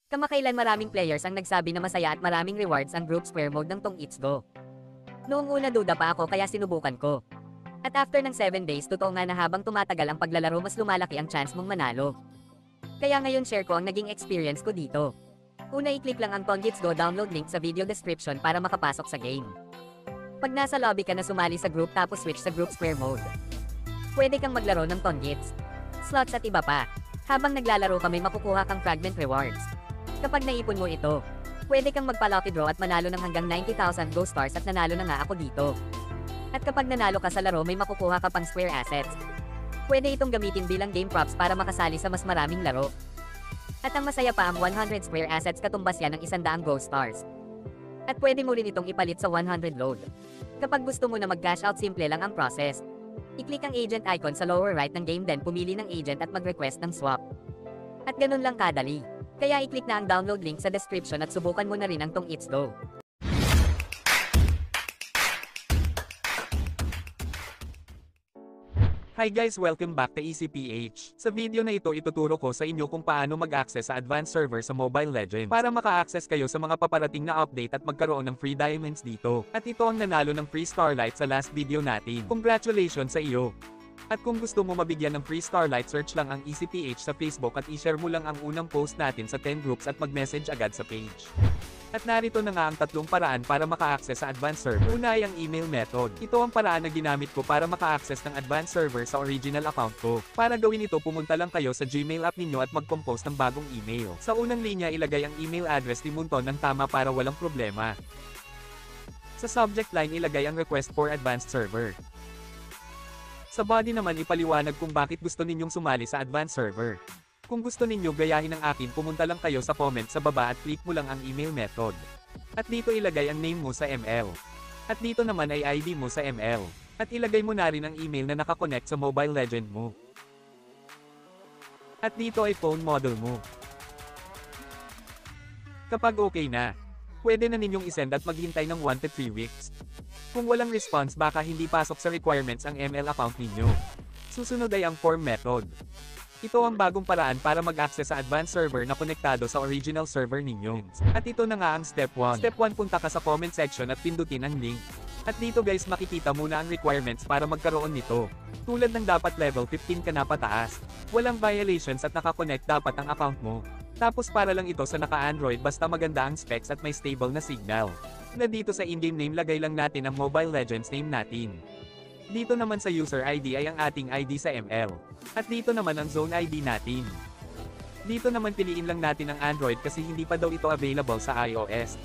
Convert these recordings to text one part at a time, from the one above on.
Kamakailan maraming players ang nagsabi na masaya at maraming rewards ang group square mode ng Tong It's Go. Noong una duda pa ako kaya sinubukan ko. At after ng 7 days totoo nga na habang tumatagal ang paglalaro mas lumalaki ang chance mong manalo. Kaya ngayon share ko ang naging experience ko dito. Una i-click lang ang Tong It's Go download link sa video description para makapasok sa game. Pag nasa lobby ka na sumali sa group tapos switch sa group square mode. Pwede kang maglaro ng Tong It's, slots at iba pa. Habang naglalaro ka may makukuha kang fragment rewards. Kapag naipon mo ito, pwede kang magpa-lucky draw at manalo ng hanggang 90,000 Go Stars at nanalo na nga ako dito. At kapag nanalo ka sa laro may makukuha ka pang square assets. Pwede itong gamitin bilang game props para makasali sa mas maraming laro. At ang masaya pa ang 100 square assets katumbas yan ng 100 Go Stars. At pwede mo rin itong ipalit sa 100 load. Kapag gusto mo na mag-cash out simple lang ang process. I-click ang agent icon sa lower right ng game then pumili ng agent at mag-request ng swap. At ganun lang kadali. Kaya i-click na ang download link sa description at subukan mo na rin ang Tong It's Go. Hi guys, welcome back to EasyPH. Sa video na ito ituturo ko sa inyo kung paano mag-access sa advanced server sa Mobile Legends para maka-access kayo sa mga paparating na update at magkaroon ng free diamonds dito. At ito ang nanalo ng free Starlight sa last video natin. Congratulations sa iyo! At kung gusto mo mabigyan ng free Starlight, search lang ang EasyPH sa Facebook at i-share mo lang ang unang post natin sa 10 groups at mag-message agad sa page. At narito na nga ang tatlong paraan para maka-access sa advanced server. Una ay ang email method. Ito ang paraan na ginamit ko para maka-access ng advanced server sa original account ko. Para gawin ito, pumunta lang kayo sa Gmail app ninyo at mag-compose ng bagong email. Sa unang linya, ilagay ang email address ni Munton ng tama para walang problema. Sa subject line, ilagay ang request for advanced server. Sa body naman ipaliwanag kung bakit gusto ninyong sumali sa advanced server. Kung gusto ninyo gayahin ang akin, pumunta lang kayo sa comment sa baba at click mo lang ang email method. At dito ilagay ang name mo sa ML. At dito naman ay ID mo sa ML. At ilagay mo na rin ang email na nakakonect sa Mobile Legend mo. At dito ay phone model mo. Kapag okay na, pwede na ninyong isend at maghintay ng 1 to 3 weeks. Kung walang response baka hindi pasok sa requirements ang ML account ninyo. Susunod ay ang form method. Ito ang bagong paraan para mag-access sa advanced server na konektado sa original server ninyo. At ito na nga ang step 1. Step 1, punta ka sa comment section at pindutin ang link. At dito guys makikita muna ang requirements para magkaroon nito. Tulad ng dapat level 15 ka na pataas. Walang violations at nakakonect dapat ang account mo. Tapos para lang ito sa naka-Android basta maganda ang specs at may stable na signal. Na dito sa in-game name lagay lang natin ang Mobile Legends name natin. Dito naman sa user ID ay ang ating ID sa ML. At dito naman ang zone ID natin. Dito naman piliin lang natin ang Android kasi hindi pa daw ito available sa iOS.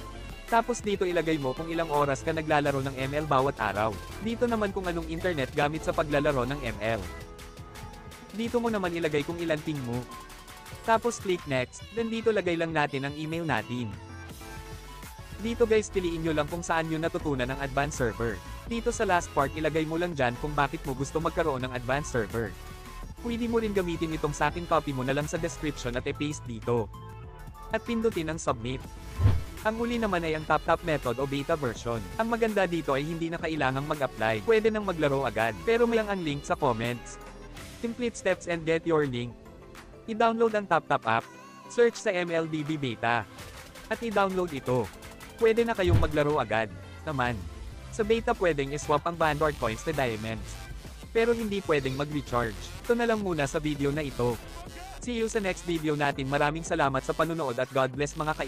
Tapos dito ilagay mo kung ilang oras ka naglalaro ng ML bawat araw. Dito naman kung anong internet gamit sa paglalaro ng ML. Dito mo naman ilagay kung ilan ping mo. Tapos click next, then dito lagay lang natin ang email natin. Dito guys piliin nyo lang kung saan nyo natutunan ang advanced server. Dito sa last part ilagay mo lang dyan kung bakit mo gusto magkaroon ng advanced server. Pwede mo rin gamitin itong sa akin, copy mo na lang sa description at i-paste dito. At pindutin ang submit. Ang uli naman ay ang tap-tap method o beta version. Ang maganda dito ay hindi na kailangang mag-apply. Pwede nang maglaro agad. Pero may ang link sa comments. Complete steps and get your link. I-download ang tap-tap app. Search sa MLBB beta. At i-download ito. Pwede na kayong maglaro agad. Naman. Sa beta pwedeng iswap ang Vanguard coins na diamonds. Pero hindi pwedeng mag-recharge. Ito na lang muna sa video na ito. See you sa next video natin. Maraming salamat sa panunood at God bless mga kaibigan.